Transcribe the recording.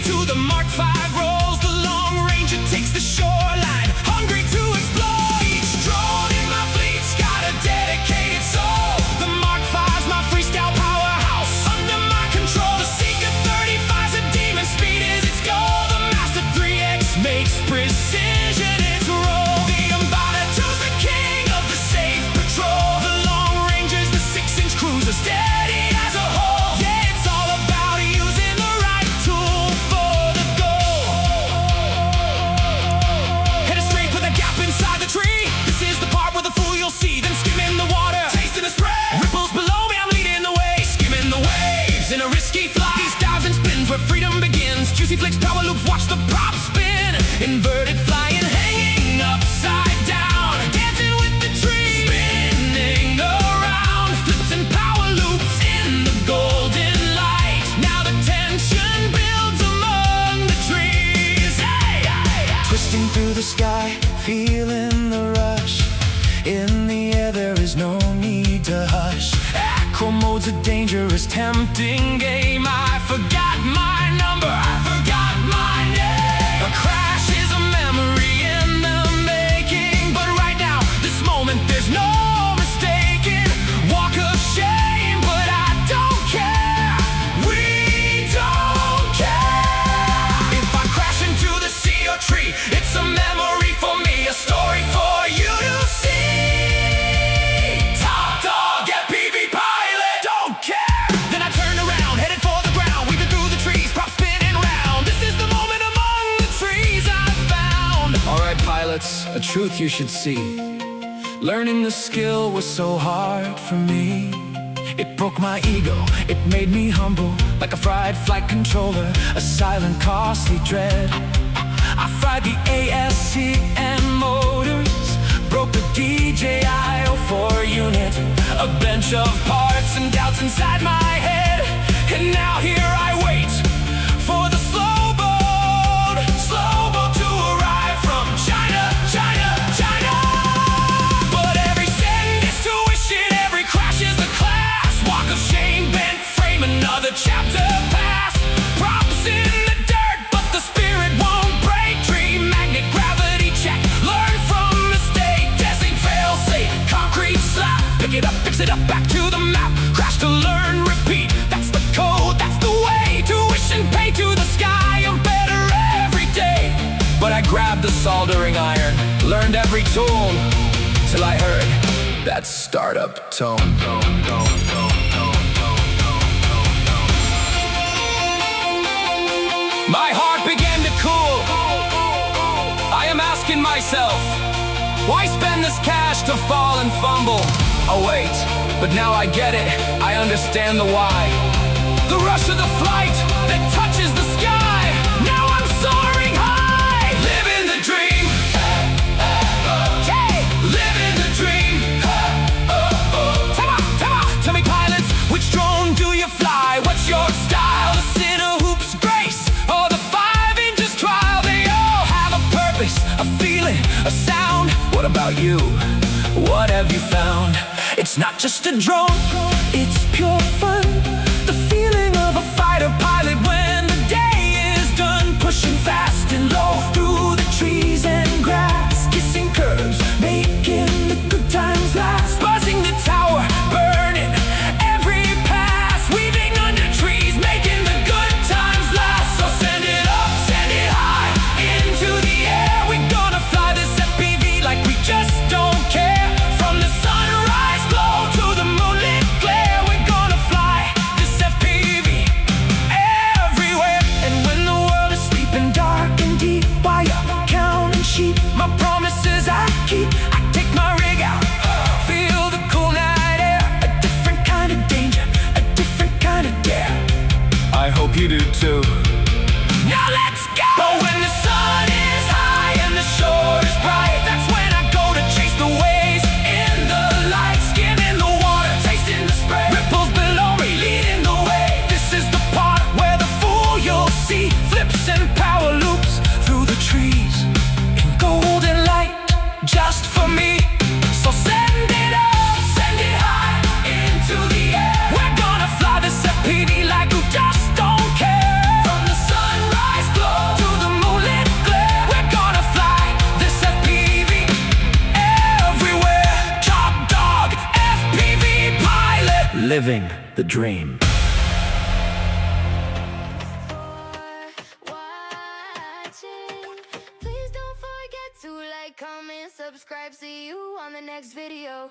to the Mark 5 rolls. The long range, it takes the shoreline, hungry to explore. Each drone in my fleet's got a dedicated soul. The Mark 5's my freestyle powerhouse, under my control. The Seeker 35's a demon, speed is its goal. The Master 3X makes precision its role. The Embodied-2's the king of the safe patrol. The long range is the 6-inch cruiser, steady as a whole. Yeah, it's all about using the right tool for the goal. Headed straight for the gap inside the tree. This is the part where the fool you'll see. Then skim in the water, tasting the spray. Ripples below me, I'm leading the way. Skimming the waves in a risky fly. These dives and spins where freedom begins. Juicy flicks, power loops, watch the prop spin. Inverted flying, hanging upside down. Dancing with the tree, spinning around. Flips and power loops in the golden light. Now the tension builds among the trees. Hey, hey, hey. Twisting through the sky, feeling the rush. In the air there is no need to hush. Acro mode's a dangerous, tempting game. I forgot my number, I forgot my name. A crash is a memory in the making. But right now, this moment, there's no mistaking. Walk of shame, but I don't care. We don't care. If I crash into the sea or tree, it's a memory for me, a story for you to see. Top dog FPV pilot, don't care. Then I turn around, headed for the ground, weaving through the trees, prop spinning round. This is the moment among the trees I found. Alright pilots, a truth you should see. Learning the skill was so hard for me. It broke my ego, it made me humble. Like a fried flight controller, a silent costly dread. I fried the ASCN motors, broke the DJI-04 unit. A bench of parts and doubts inside my head. And now here I wait for the slow boat to arrive from China, China, China. But every send is tuition, every crash is a class. Walk of shame, bent frame, another chapter past. Props in the dirt, but the spirit won't break. Dream magnet, gravity check, learn from mistake. Guessing, fail, safe, concrete slap. Pick it up, fix it up, back to the map. Crash to learn, repeat, that's the code, that's the way. Tuition pay to the sky, I'm better every day. But I grabbed the soldering iron, learned every tool, till I heard that startup tone. My heart began to cool. I am asking myself, why spend this cash to fall and fumble? Oh wait, but now I get it, I understand the why. The rush of the flight that touches the sky. Now I'm soaring high, living the dream. Okay, living the dream. Tell me pilots, which drone do you fly? What's your style? The center hoops grace, or the 5 inches trial? They all have a purpose, a feeling, a sound. What about you? What have you found? It's not just a drone, it's pure fun. The feeling of a fighter pilot when the day is done. Pushing fast and low through the trees and grass. Kissing curves, making the good times last. Buzzing the tower, burning every pass. Weaving under trees, making the good times last. So send it up, send it high, into the air. We're gonna fly this FPV like we just don't care. From the sunrise glow to the moonlit glare, we're gonna fly this FPV everywhere. And when the world is sleeping dark and deep, living the dream. Please don't forget to like, comment, subscribe. See you on the next video.